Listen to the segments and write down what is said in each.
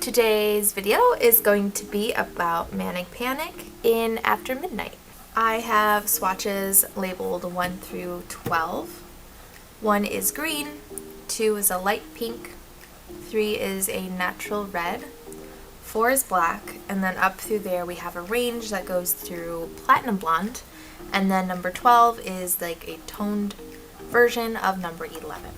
Today's video is going to be about Manic Panic in After Midnight. I have swatches labeled 1 through 12. 1 is green, 2 is a light pink, 3 is a natural red, 4 is black, and then up through there we have a range that goes through platinum blonde, and then number 12 is like a toned version of number 11.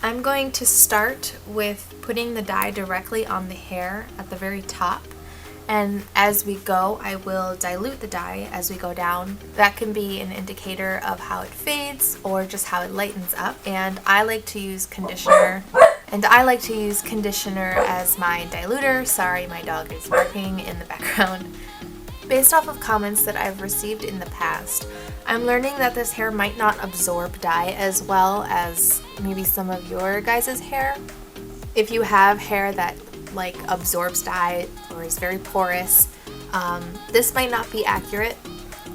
I'm going to start with putting the dye directly on the hair at the very top, and as we go I will dilute the dye as we go down. That can be an indicator of how it fades or just how it lightens up, and I like to use conditioner as my diluter. Sorry, my dog is barking in the background. Based off of comments that I've received in the past, I'm learning that this hair might not absorb dye as well as maybe some of your guys' hair. If you have hair that like absorbs dye or is very porous, this might not be accurate,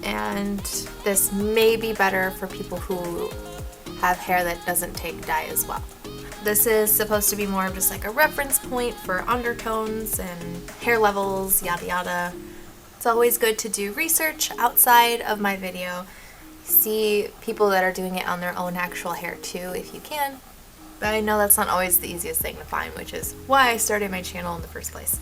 and this may be better for people who have hair that doesn't take dye as well. This is supposed to be more of just like a reference point for undertones and hair levels, yada yada. It's always good to do research outside of my video. See people that are doing it on their own actual hair too if you can. But I know that's not always the easiest thing to find, which is why I started my channel in the first place.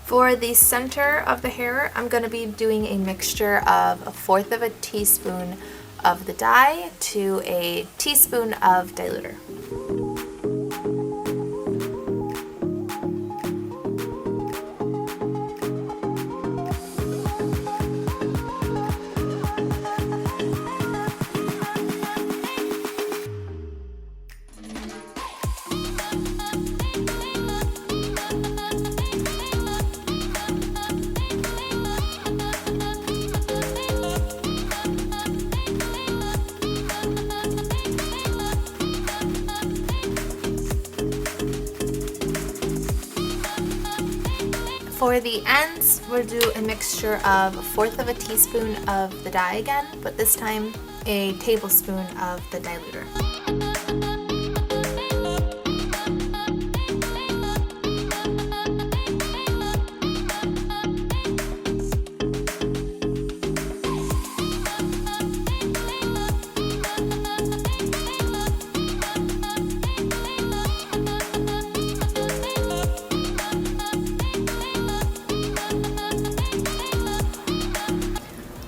For the center of the hair, I'm going to be doing a mixture of 1/4 of a teaspoon of the dye to a teaspoon of diluter. For the ends, we'll do a mixture of 1/4 of a teaspoon of the dye again, but this time a tablespoon of the diluter.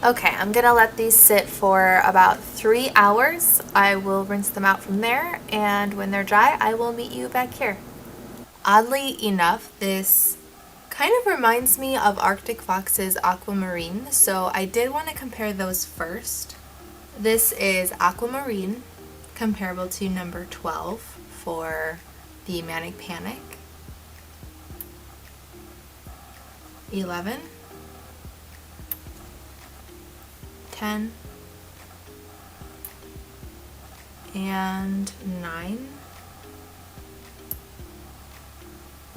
Okay, I'm gonna let these sit for about 3 hours. I will rinse them out from there, and when they're dry, I will meet you back here. Oddly enough, this kind of reminds me of Arctic Fox's Aquamarine, so I did want to compare those first. This is Aquamarine, comparable to number 12 for the Manic Panic. 11. 10 and 9.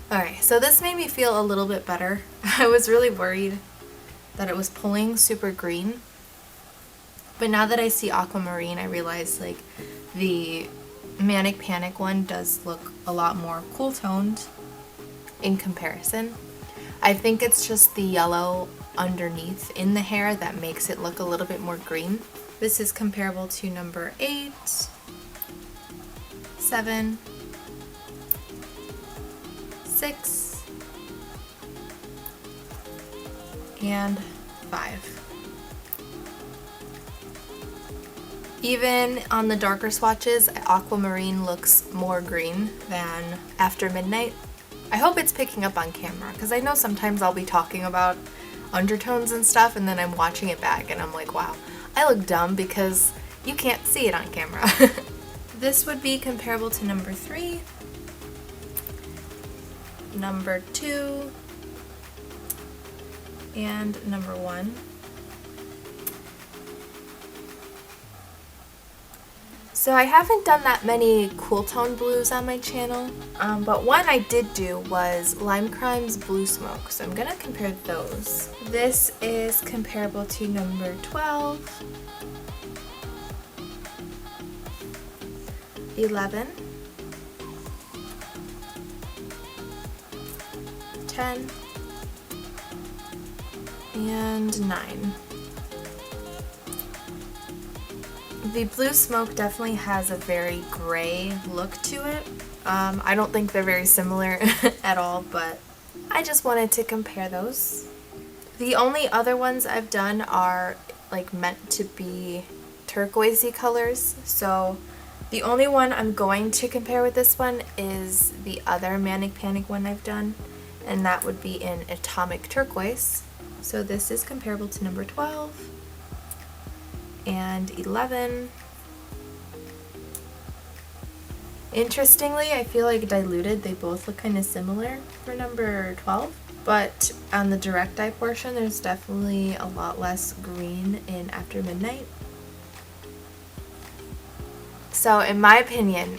Alright, so this made me feel a little bit better. I was really worried that it was pulling super green, but now that I see Aquamarine, I realize like the Manic Panic one does look a lot more cool toned in comparison. I think it's just the yellow underneath in the hair that makes it look a little bit more green. This is comparable to number 8, 7, 6, and 5. Even on the darker swatches, Aquamarine looks more green than After Midnight. I hope it's picking up on camera, because I know sometimes I'll be talking about undertones and stuff and then I'm watching it back and I'm like, wow, I look dumb because you can't see it on camera. This would be comparable to number 3, number 2, and number 1. So I haven't done that many cool tone blues on my channel, but one I did do was Lime Crime's Blue Smoke, so I'm gonna compare those. This is comparable to number 12, 11, 10, and 9. The Blue Smoke definitely has a very gray look to it. I don't think they're very similar at all, but I just wanted to compare those. The only other ones I've done are like meant to be turquoisey colors, so the only one I'm going to compare with this one is the other Manic Panic one I've done, and that would be in Atomic Turquoise. So this is comparable to number 12 and 11. Interestingly, I feel like diluted, they both look kind of similar for number 12, but on the direct eye portion, there's definitely a lot less green in After Midnight. So in my opinion,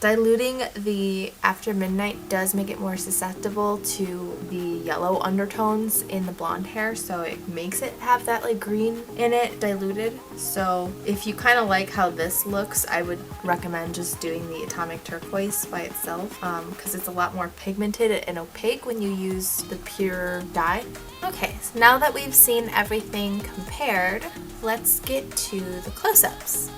diluting the After Midnight does make it more susceptible to the yellow undertones in the blonde hair, so it makes it have that like green in it diluted. So if you kind of like how this looks, I would recommend just doing the Atomic Turquoise by itself, because it's a lot more pigmented and opaque when you use the pure dye. Okay, so now that we've seen everything compared, let's get to the close-ups.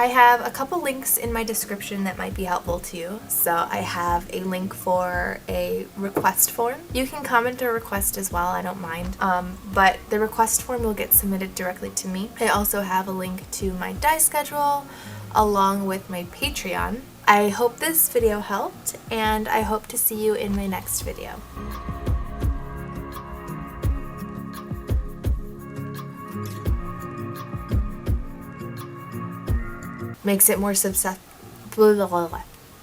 I have a couple links in my description that might be helpful to you. So I have a link for a request form. You can comment or request as well, I don't mind. But the request form will get submitted directly to me. I also have a link to my dye schedule along with my Patreon. I hope this video helped, and I hope to see you in my next video. Makes it more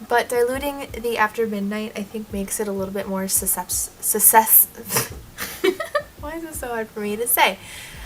but diluting the after midnight I think makes it a little bit more why is it so hard for me to say?